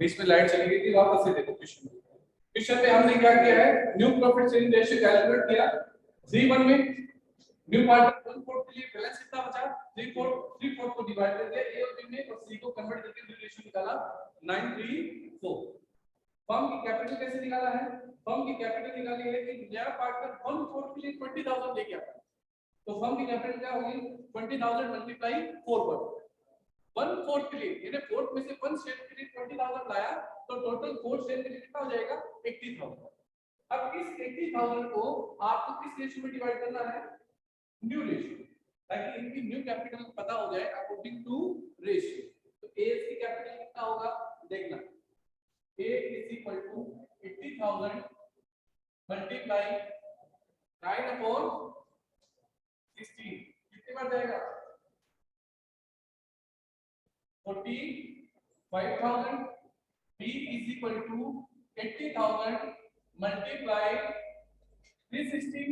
बीच में लाइट चली गई थी, वापस से देखो क्वेश्चन। क्वेश्चन में हमने क्या किया है, new profit sharing ratio calculate किया। C1 में न्यू पार्ट 1/4 के लिए बैलेंस कितना बचा, 3/4 को डिवाइड कर दिया A और B में, और C को कन्वर्ट करके न्यू रेशियो निकाला 934। फर्म की कैपिटल कैसे निकाला है, फर्म की कैपिटल निकाली है कि नया पार्टनर 1/4 के लिए 20,000 लेके आता है, तो फर्म की कैपिटल क्या होगी 20,000 मल्टीप्लाई 4 पर 1/4 के लिए, यानी फोर्थ में से 1 शेयर के लिए 20,000 लाया, तो टोटल 4 शेयर के लिए कितना हो जाएगा 80,000। अब इस 80,000 को आपको किस रेशियो में डिवाइड करना है, न्यू रेशियो, ताकि इनकी न्यू कैपिटल पता हो जाए अकॉर्डिंग टू रेशियो। तो ए की कैपिटल कितना होगा देखना, A is equal to 80,000 multiply 9/16, कितनी बार जाएगा 45,000। B is equal to 80,000 multiply 316,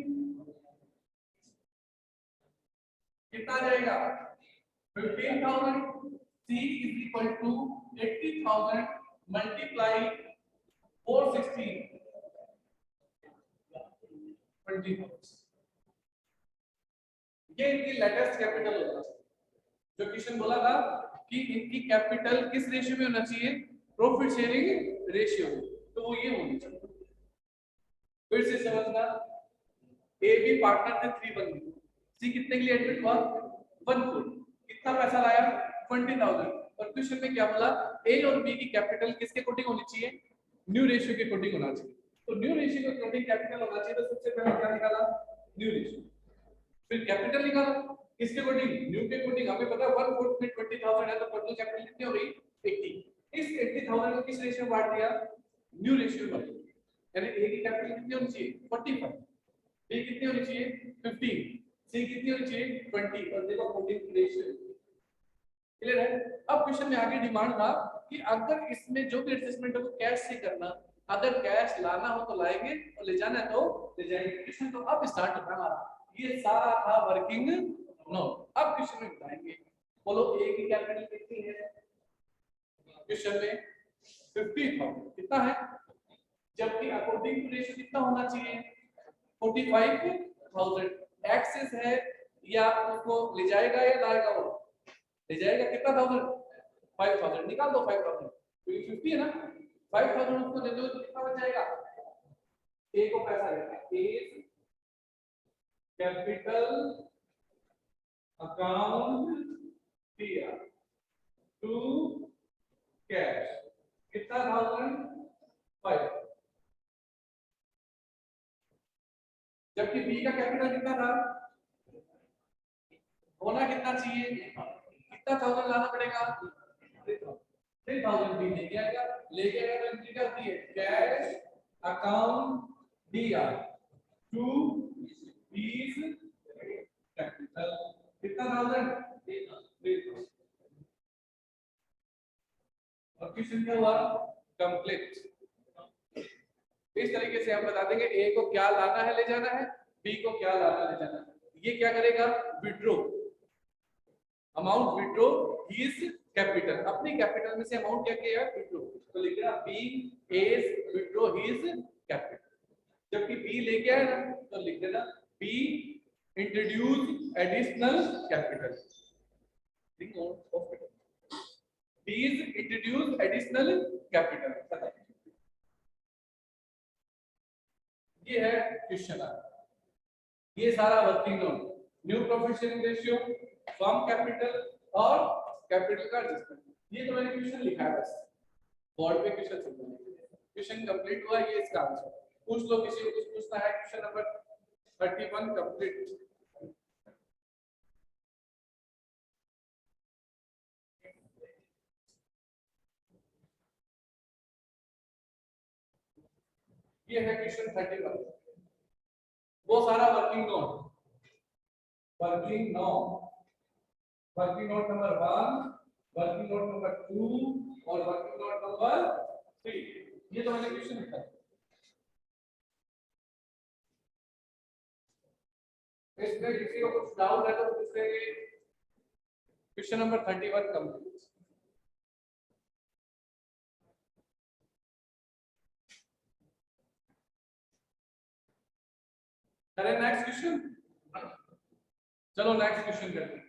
कितना जाएगा 15,000। C is equal to 80,000 multiply 416, 20,000। ये इनकी लेटेस्ट कैपिटल होगा। जो क्वेश्चन बोला था कि इनकी कैपिटल किस रेशियो में होना चाहिए, प्रॉफिट शेयरिंग रेशियो में, तो वो ये होनी चाहिए। फिर से समझना, ए बी पार्टनर थे 3 बंदे, सी कितने के लिए एडमिट हुआ 1/4, कितना पैसा लाया 20,000, और क्वेश्चन में क्या बोला ए और बी की कैपिटल किसके अकॉर्डिंग होनी चाहिए, न्यू रेशियो के अकॉर्डिंग होना चाहिए। तो न्यू रेशियो के अकॉर्डिंग कैपिटल होना चाहिए, तो सबसे पहले क्या निकाला न्यू रेशियो, फिर कैपिटल निकाला किसके अकॉर्डिंग, न्यू के अकॉर्डिंग। हमें पता है 1/4 में 20,000 है, तो टोटल कैपिटल कितनी हो गई 80। इस 80,000 को किस रेशियो में बांट दिया, न्यू रेशियो में, यानी ए की कैपिटल कितनी होनी चाहिए 45, बी कितनी होनी चाहिए 15, सी कितनी होनी चाहिए 20, और देखो 14 रेशियो। क्लियर है। अब क्वेश्चन में आगे डिमांड था कि अगर इसमें जो भी एडजस्टमेंट है वो कैश से करना, अगर कैश लाना हो तो लाएंगे और ले जाना है तो ले जाएंगे। क्वेश्चन तो अब स्टार्ट होता है हमारा, ये सारा था वर्किंग नोट। अब क्वेश्चन में बताएंगे, बोलो ए की कैपिटल कितनी है, क्वेश्चन में 50,000 कितना है, जबकि अकॉर्डिंग टू रेशियो कितना होना चाहिए 45,000। एक्सेस है या उसको ले जाएगा या लाएगा, वो ले जाएगा, कितना 1000 5,000 निकाल दो 5,000, तो ये 50 है ना, 5,000 उसको दे दो तो कितना बच जाएगा, ए को पैसा देना, ए कैपिटल अकाउंट दिया टू कैश, कितना 1005, जबकि बी का कैपिटल कितना था, होना कितना चाहिए, कितना 1000 लाना पड़ेगा 3,000, बी लेके आएगा, लेके आएगा तो एंट्री करती है कैश अकाउंट दिया टू बीस कैपिटल, कितना 1000 3,000, और क्वेश्चन क्या हुआ कंप्लीट। इस तरीके से हम बता देंगे ए को क्या लाना है ले जाना है, बी को क्या लाना ले जाना है। ये क्या करेगा withdraw, amount withdraw his capital, अपनी कैपिटल में से अमाउंट क्या किया विड्रॉ, तो लिख देना B is withdraw his capital. जबकि बी लेके आया ना तो लिख देना B introduce additional capital, B is introduce additional capital. ये है क्वेश्चन, ये सारा working note, new profit sharing ratio, firm capital और कैपिटल का एडजस्टमेंट। ये तो मैंने क्वेश्चन लिखा है बस, बोर्ड पे क्वेश्चन समझने के लिए। क्वेश्चन कंप्लीट हुआ, ये इसका आंसर। पूछ लो, किसी को कुछ पूछना है, क्वेश्चन नंबर 31 कंप्लीट। ये है क्वेश्चन 31, वो सारा working note, working note, working note number 1, working note number 2 और वर्किंग नोट नंबर 3। ये तो मैंने क्वेश्चन लिखा है, इसमें किसी को कुछ डाउट है तो पूछ लेंगे। Question number 31 complete. अरे नेक्स्ट क्वेश्चन, चलो नेक्स्ट क्वेश्चन करते हैं।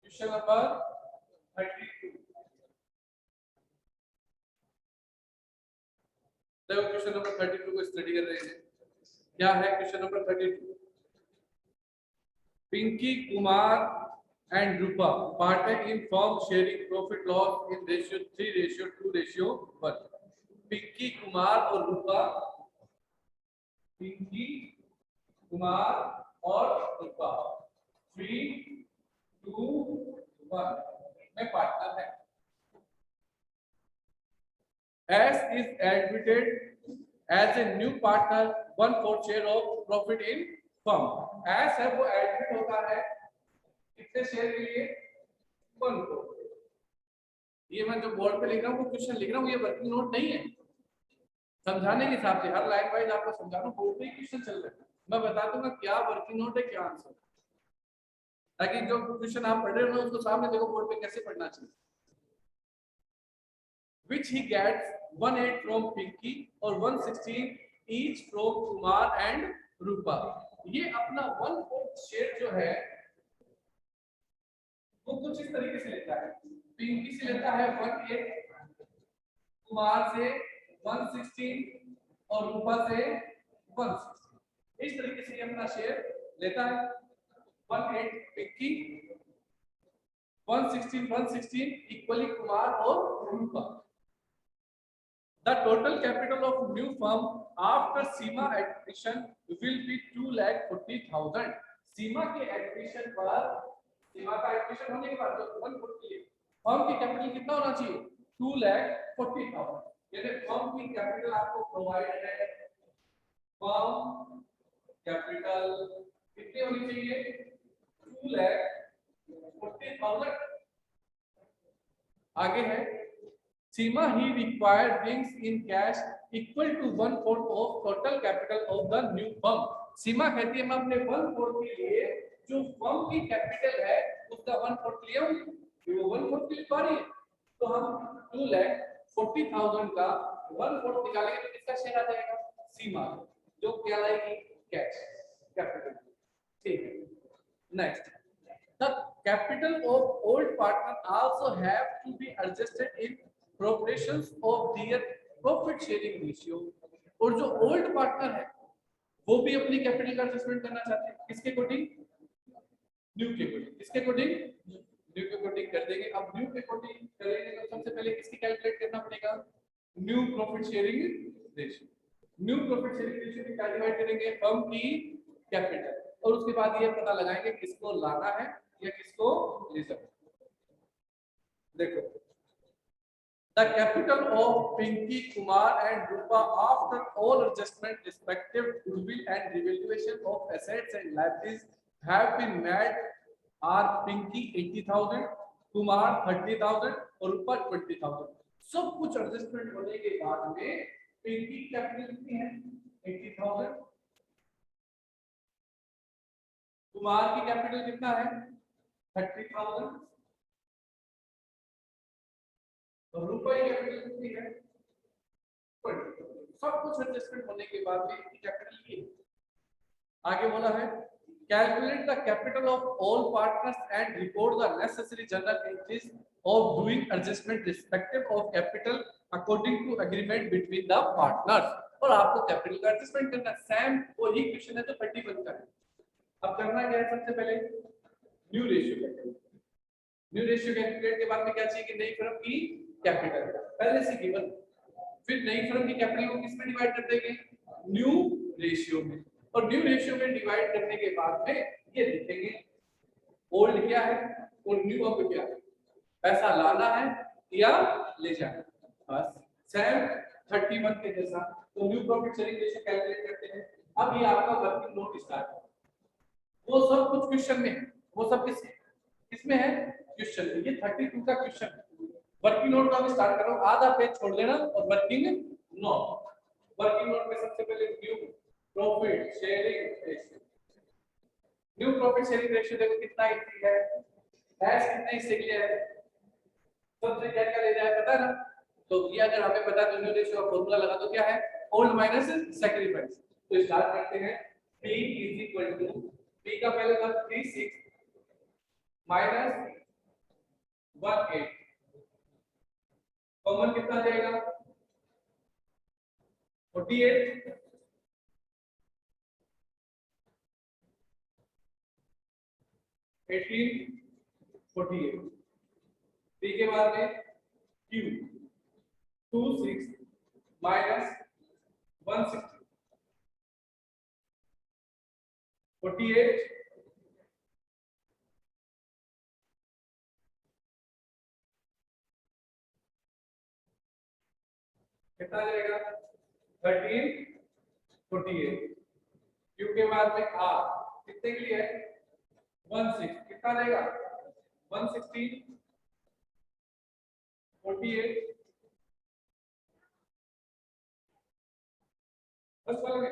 Question number 32। देखो क्वेश्चन नंबर 32 को स्टडी कर रहे हैं। क्या है question number 32? Pinky, Kumar and Rupa partner in firm sharing profit loss in ratio 3:2:1। Pinky, Kumar और रूपा, पिंकी, कुमार और रूपा 3:2:1 में पार्टनर है। S is admitted as a new partner 1/4 share of profit in firm। S है वो एडमिट होता है कितने शेयर के लिए? 1/4। ये मैं जो बोर्ड पे लिख रहा हूँ वो क्वेश्चन लिख रहा हूँ, ये वर्किंग नोट नहीं है। समझाने के हिसाब से हर लाइन वाइज आपको समझा रहा हूँ, बोर्ड पे क्वेश्चन चल रहा है, मैं बता दूंगा क्या वर्किंग नोट है क्या आंसर, ताकि जो क्वेश्चन आप पढ़ रहे हो उसको सामने देखो बोर्ड पे कैसे पढ़ना चाहिए। Which he gets 1/8 from Pinky और 1/16 each from Kumar and Rupa। ये अपना 1/4 शेयर जो है वो कुछ इस तरीके से लेता है। पिंकी से लेता है 1/8, कुमार से 1/16 और रूपा से 1/16। इस तरीके से ये अपना शेयर लेता है। 1/8 पिंकी, 1/16 इक्वली कुमार और रूपा। The total capital of new firm after Seema admission will be 2,40,000। सीमा के एडमिशन पर, सीमा का एडमिशन होने के बाद 140 फर्म की कैपिटल कितना होना चाहिए? 2,40,000। यानी फर्म की कैपिटल आपको प्रोवाइड है, फर्म कैपिटल कितनी होनी चाहिए? 2,40,000। आगे है सीमा ही required brings in cash equal to 1/4 of total capital of the new firm। सीमा कहती है मैं अपने 1/4 के लिए जो फर्म की कैपिटल है उसका 1/4 लिया हूं, वो 1/4 के लिए पा रही है, तो हम 2,40,000 का 1/4 निकालेंगे तो किसका शेयर आ जाएगा? सीमा, जो क्या लाएगी? Cash capital. ठीक है, next the capital of old partner also have to be adjusted in proportions of their profit sharing ratio। और जो ओल्ड पार्टनर है वो भी अपनी कैपिटल का एडजस्टमेंट करना चाहते हैं, किसके अकॉर्डिंग? न्यू के अकॉर्डिंग। किसके अकॉर्डिंग? न्यू के अकॉर्डिंग कर देंगे। अब न्यू के अकॉर्डिंग करेंगे तो सबसे पहले किसकी कैलकुलेट करना पड़ेगा? New profit sharing ratio. New profit sharing ratio में क्या डिवाइड करेंगे? फर्म की कैपिटल, और उसके बाद ये पता लगाएंगे किसको लाना है या किसको ले सकते। देखो the capital of Pinky, Kumar and Rupa after all adjustment respective goodwill and revaluation of assets and liabilities have been made are Pinky 80,000, Kumar 30,000 और Rupa 20,000। सब कुछ एडजस्टमेंट होने के बाद में पिंकी कैपिटल कितनी है? 80,000। कुमार की कैपिटल कितना है? 30,000। और रुपए की कैपिटल कितनी है? 20,000। सब कुछ एडजस्टमेंट होने के बाद में इनकी कैपिटल ये आगे बोला है calculate the capital of all partners and report the necessary journal entries of doing adjustment respective of capital according to agreement between the partners. और आपको कैपिटल का एडजस्टमेंट करना सेम वही क्वेश्चन है जो 31 का है। अब करना क्या है? सबसे पहले new ratio calculate. New ratio calculate के बाद में क्या चाहिए कि नई फर्म की कैपिटल पहले से गिवन, फिर नई फर्म की कैपिटल को किस में डिवाइड कर देंगे? न्यू रेशियो में। और न्यू रेशियो में डिवाइड करने के बाद में ये लिखेंगे ओल्ड क्या है और न्यू अब क्या है। पैसा लाना है या ले जाना, बस सेम 31 के जैसा। तो new profit sharing ratio calculate करते हैं। अब ये आपका वर्किंग नोट स्टार्ट है, वो सब कुछ क्वेश्चन में है, वो सब किसमें है, क्वेश्चन में। ये 32 का क्वेश्चन है। वर्किंग नोट का स्टार्ट करो, आधा पेज छोड़ देना और वर्किंग नोट। वर्किंग नोट में सबसे पहले new profit sharing ratio. New profit sharing ratio देखो कितना इजी है, एस कितने हिस्से के लिए है, सबसे क्या क्या ले जाए पता है ना। तो ये अगर हमें पता है तो न्यू रेशियो का फार्मूला लगा दो, क्या है, ओल्ड माइनस सैक्रिफाइस। तो स्टार्ट करते हैं। P is equal to, P का पहले वर्ग 36 माइनस 18, कॉमन कितना जाएगा 48, 18, 48। P के बाद में Q 26 माइनस 160, 48, कितना जाएगा 13, 48। Q के बाद में R कितने के लिए है 16, कितना देगा 116, 48, बस वाला में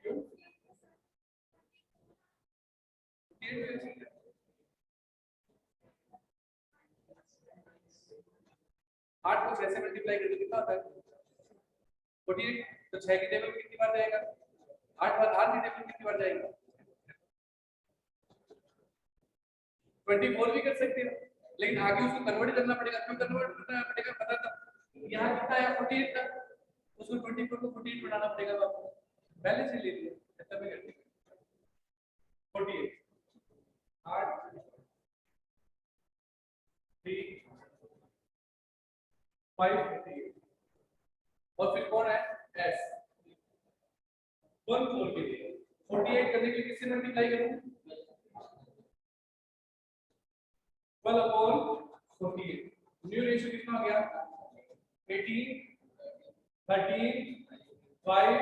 Q 8 को 6 से मल्टीप्लाई करके कितना आता है 48। तो 6 की टेबल में कितनी बार जाएगा 8 बार, 8 की टेबल में कितनी बार जाएगा 24 भी कर सकते हैं, लेकिन आगे उसको कन्वर्ट करना पड़ेगा। क्यों कन्वर्ट करना पड़ेगा पता था, यहाँ कितना है 48 तक, उसको 24 को 48 बनाना पड़ेगा। आपको पहले से ले लिया, खत्म कर दिया 48, 8, 3, 5, और फिर कौन है s 1 4 के लिए 48 करने के लिए किससे मल्टीप्लाई करूं 12 अपॉन 48। न्यू रेशियो कितना हो गया 18, 13, 5,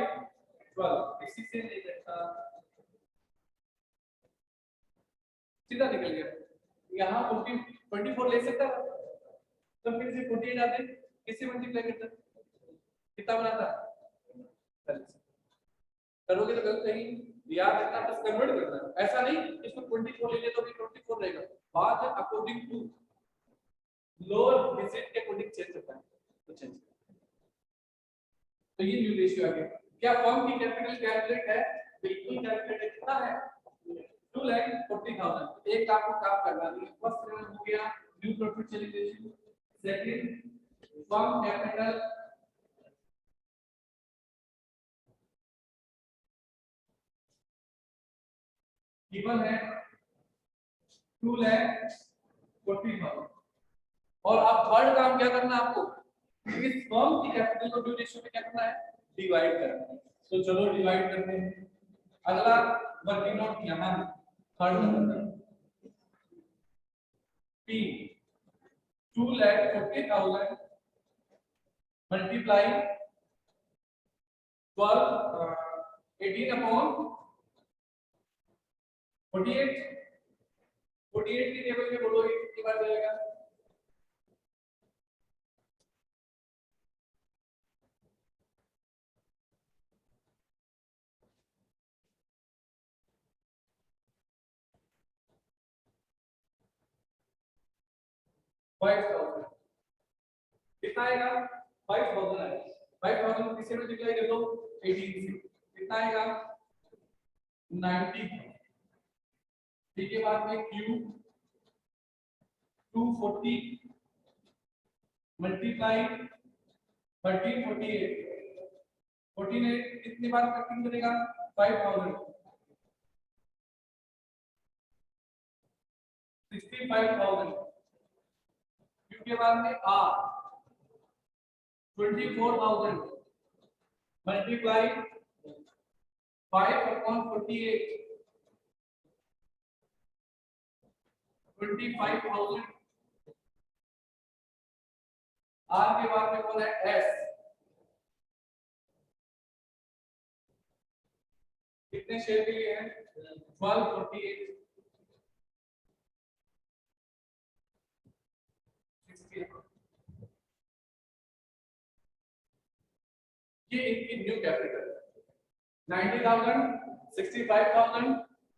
12। इसी से नहीं सकता, सीधा निकल गया। यहाँ 24 ले सकता था, तो फिर से 48 आते, किससे मल्टीप्लाई करता कितना बनाता, करोगे तो गलत नहीं, याद रखना बस कन्वर्ट करना है। ऐसा नहीं इसको 24 ले ले तो भी 24 रहेगा, बात है अकॉर्डिंग टू लोअर डिजिट के अकॉर्डिंग चेंज होता है, तो चेंज। तो ये न्यू रेशियो आ गया। क्या फर्म की कैपिटल कैलकुलेट है, बिल्कुल कैलकुलेट है। कितना है 2,40,000। एक लाख को काम करवा दिया। फर्स्ट रन हो गया new profit sharing ratio. Second firm capital given है 2,40,000। और अब थर्ड काम क्या करना है आपको, इस फर्म की कैपिटल को ड्यू रेशियो में क्या करना है, डिवाइड करना है। तो चलो डिवाइड करते हैं। अगला वर्किंग नोट यहां third number P 2,40,000 multiply 12 18 upon 48। 48 की टेबल में बोलोगे कितनी बार जाएगा 5,000। कितना आएगा 5,000 आएगा। 5,000 किससे मल्टीप्लाई कर दो 18 से, कितना आएगा 90। ठीक है, बाद में Q 240 मल्टीप्लाई 1348। 48 कितनी बार कटिंग करेगा 5,000, 65,000। Q के बाद में R 24,000 मल्टीप्लाई 5/48, 25,000। आर के बाद में कौन है एस, कितने शेयर के लिए है 1248 ये इनकी न्यू कैपिटल 90,000 65,000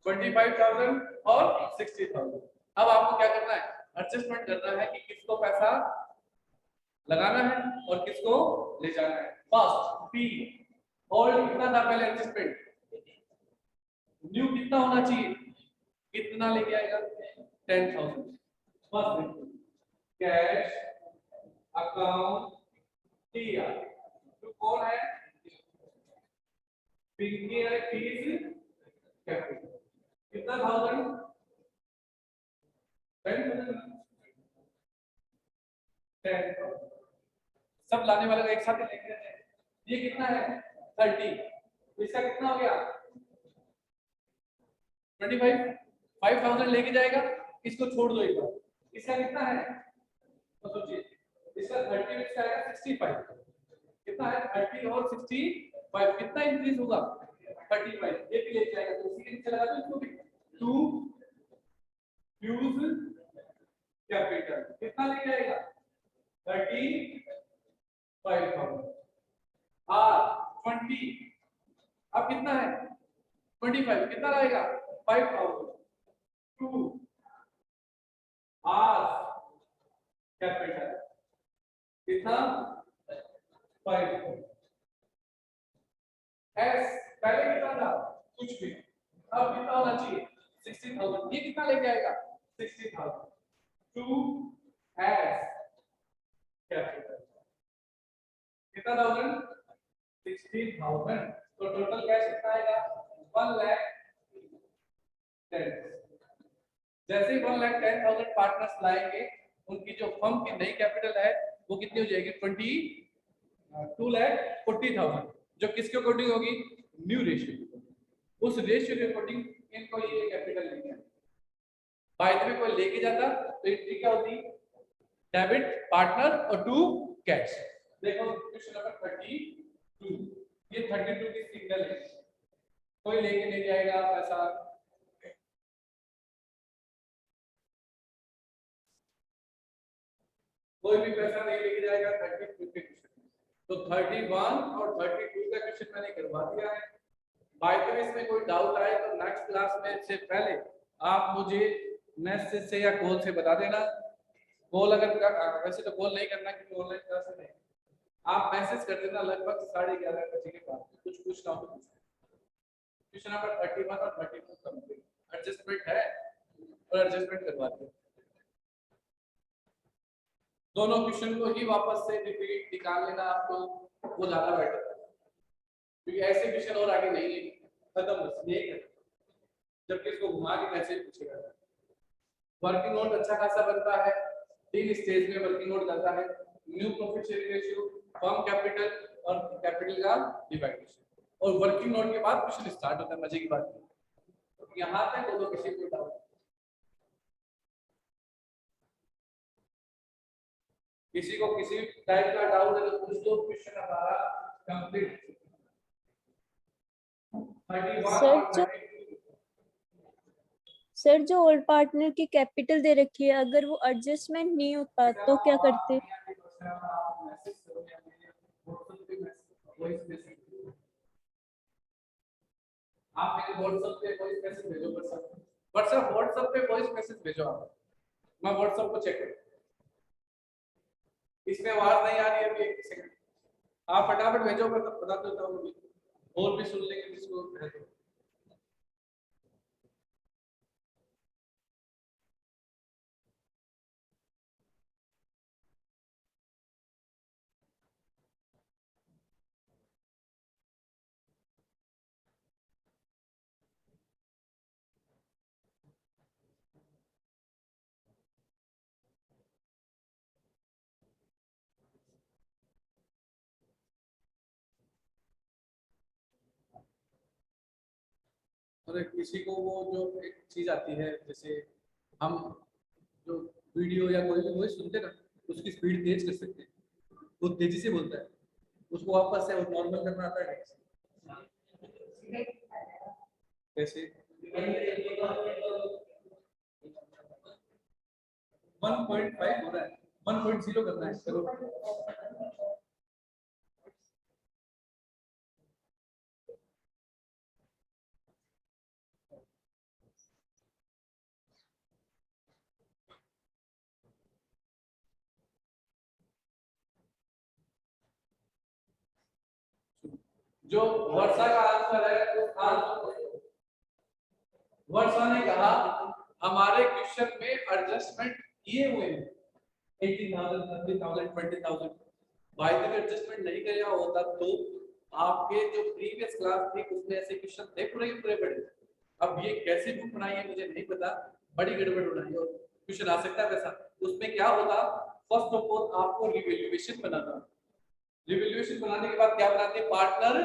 25,000 और 60,000। अब आपको क्या करना है एडजस्टमेंट करना है कि किसको पैसा लगाना है और किसको ले जाना है। फर्स्ट पी ओल्ड कितना था पहले एडजस्टमेंट, न्यू कितना होना चाहिए, कितना लेके आएगा 10,000। फर्स्ट कैश अकाउंट टीआर तो कौन है पिंकी है फीस कैपिटल कितना 1000 10,000 सब लाने वाले को एक साथ ही लेके आते हैं। ये कितना है 30 इसका कितना हो गया 25 5,000 लेके जाएगा, इसको छोड़ दो एक बार, इसका कितना है तो सोचिए इसका 30 में इसका आएगा 65 कितना है 30 और 65 कितना इंक्रीज होगा 35 ये भी लेके जाएगा तो उसी के नीचे लगा दो इसको भी टू यूज कैपिटल कितना लेके आएगा 35,000 आर 20 अब कितना है 25 कितना रहेगा 5,000 टू आर कैपिटल कितना 5,000 एस पहले कितना था कुछ भी अब कितना होना चाहिए 60,000 ये कितना लेके आएगा 60,000 टू एस कैपिटल कितना 60,000 तो टोटल कैश कितना आएगा 1,10,000। जैसे ही 1,10,000 पार्टनर्स लाएंगे उनकी जो फर्म की नई कैपिटल है वो कितनी हो जाएगी 2,40,000 जो किसके अकॉर्डिंग होगी न्यू रेशियो, उस रेशियो के अकॉर्डिंग इनको ये कैपिटल लेके आए। बाय द वे कोई लेके जाता तो एंट्री क्या होती डेबिट पार्टनर और टू कैश। देखो क्वेश्चन नंबर 32 ये 32 की सिंगल है, कोई ले जाएगा पैसा कोई भी पैसा नहीं लेके जाएगा 32 के क्वेश्चन तो 31 और 32 का क्वेश्चन मैंने करवा दिया है। बाय द वे इसमें कोई डाउट आए तो नेक्स्ट क्लास में से पहले आप मुझे मैसेज से या कॉल से बता देना। कॉल अगर वैसे तो कॉल नहीं करना क्योंकि ऑनलाइन क्लास है, आप मैसेज कर देना लगभग 11:30 बजे के बाद कुछ पूछना हो तो पूछना। क्वेश्चन नंबर 31 और 32 कंप्लीट एडजस्टमेंट है और एडजस्टमेंट करवा दिया। दोनों क्वेश्चन को ही वापस से रिपीट निकाल लेना आपको वो ज्यादा बेटर है क्योंकि ऐसे क्वेश्चन और आगे नहीं है खत्म बस ये है जबकि इसको घुमा के मैसेज पूछेगा। वर्किंग नोट अच्छा खासा बनता है, 3 स्टेज में वर्किंग नोट करता है new profit sharing ratio firm capital और कैपिटल का डिवाइडेशन और वर्किंग नोट के बाद क्वेश्चन स्टार्ट होता है। मजे की बात है तो यहां तक वो किसी को डाउट किसी को किसी टाइप का डाउट है तो पूछ दो क्वेश्चन हमारा कंप्लीट 31 सर जो ओल्ड पार्टनर की कैपिटल दे रखी है अगर वो एडजस्टमेंट नहीं होता तो क्या करते आप मेरे व्हाट्सएप पे वॉइस मैसेज भेजो व्हाट्सएप पे वॉइस मैसेज भेजो आप मैं व्हाट्सएप को चेक करूं इसमें आवाज नहीं आ रही है अभी 1 सेकंड आप फटाफट भेजो मैं तब बता देता हूं और भी सुन लेंगे जिसको भेजो। और किसी को वो जो एक चीज आती है जैसे हम जो वीडियो या कोई भी वॉइस सुनते ना उसकी स्पीड तेज कर सकते हैं वो तेजी से बोलता है, उसको वापस से नॉर्मल करना आता है कैसे? 1.5 हो रहा है, 1.0 करना है, चलो जो वर्षा का आंसर है तो वर्षा ने कहा हमारे क्वेश्चन में एडजस्टमेंट किए हुए हैं 18,000, 30,000, 20,000। बाय द वे एडजस्टमेंट नहीं किया होता तो आपके जो प्रीवियस क्लास थी उसमें ऐसे क्वेश्चन थे पूरे बड़े। अब ये कैसे बुक बनाई है मुझे नहीं पता, बड़ी गड़बड़ बनाई और क्वेश्चन आ सकता है वैसा। उसमें क्या होता, फर्स्ट ऑफ ऑल आपको रिवैल्यूएशन बनाना, रिवैल्यूएशन बनाने के बाद क्या बनाते हैं, पार्टनर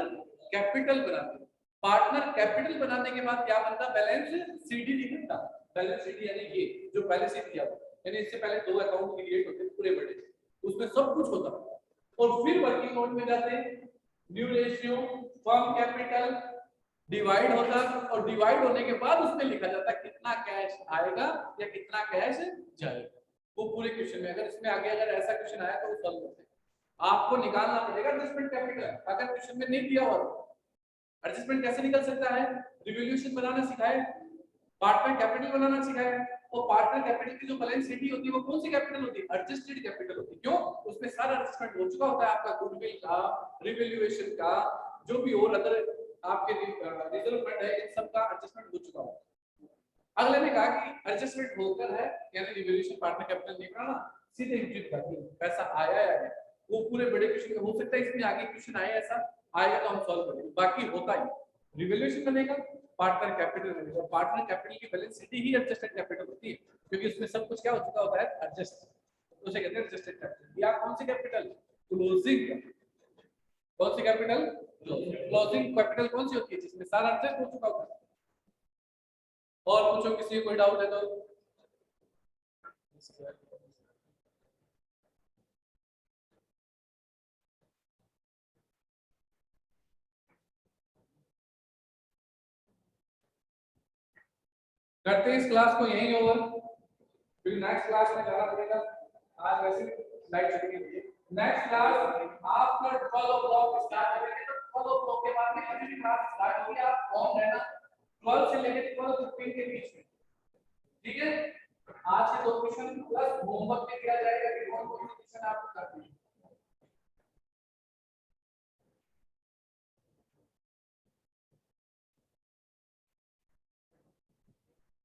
कैपिटल बनाते हैं। पार्टनर कैपिटल बनाने के बाद क्या बनता, बैलेंस सीडी निकलता। बैलेंस सीडी यानी ये जो पहले से दिया हुआ, यानी इससे पहले दो अकाउंट क्रिएट होते पूरे बड़े, उसमें सब कुछ होता और फिर वर्किंग नोट में जाते new ratio firm capital divide होता और डिवाइड होने के बाद उसमें लिखा जाता कितना कैश आएगा या कितना कैश जाएगा। वो पूरे क्वेश्चन में अगर इसमें आगे अगर ऐसा क्वेश्चन आया तो वो सॉल्व करते हैं। आपको निकालना पड़ेगा एडजस्टमेंट कैपिटल, अगर क्वेश्चन में नहीं दिया हुआ एडजस्टमेंट कैसे निकल सकता है, रिवैल्यूएशन बनाना सिखाए, पार्टनर कैपिटल बनाना सिखाए। और पार्टनर कैपिटल की जो बैलेंस शीट होती है वो कौन सी कैपिटल होती है, एडजस्टेड कैपिटल होती है। क्यों, उसमें सारा एडजस्टमेंट हो चुका होता है, आपका गुडविल का, रिवैल्यूएशन का, जो भी और अदर आपके रिजर्व फंड है, इन सब का एडजस्टमेंट हो चुका होता है। अगले ने कहा कि एडजस्टमेंट होकर है यानी रिवैल्यूएशन पार्टनर कैपिटल नहीं बनाना, सीधे एंट्री करनी, पैसा आया है वो पूरे बड़े क्वेश्चन में हो सकता है इसमें आगे क्वेश्चन आए ऐसा आएगा तो हम सॉल्व करेंगे। बाकी होता ही रिवैल्यूएशन बनेगा, पार्टनर कैपिटल बनेगा। पार्टनर कैपिटल की बैलेंस शीट ही एडजस्टेड कैपिटल होती है क्योंकि उसमें सब कुछ क्या हो चुका होता है एडजस्ट, तो उसे कहते हैं एडजस्टेड कैपिटल। या कौन सी कैपिटल, क्लोजिंग, कौन सी कैपिटल, क्लोजिंग कैपिटल कौन सी होती है जिसमें सारा एडजस्ट हो चुका होता है। और पूछो किसी को कोई डाउट है तो। करते हैं इस क्लास को यहीं ओवर, फिर नेक्स्ट क्लास में जाना पड़ेगा। आज वैसे लाइट चलेगी। Next class after 12 o'clock start करेंगे, तो 12 o'clock के बाद में किसी भी क्लास स्टार्ट होगी, आप ऑन रहना 12 से लेकर 12:15 के बीच में, ठीक है। आज के दो क्वेश्चन प्लस होमवर्क में किया जाएगा कि कौन कौन से क्वेश्चन आपको करने हैं।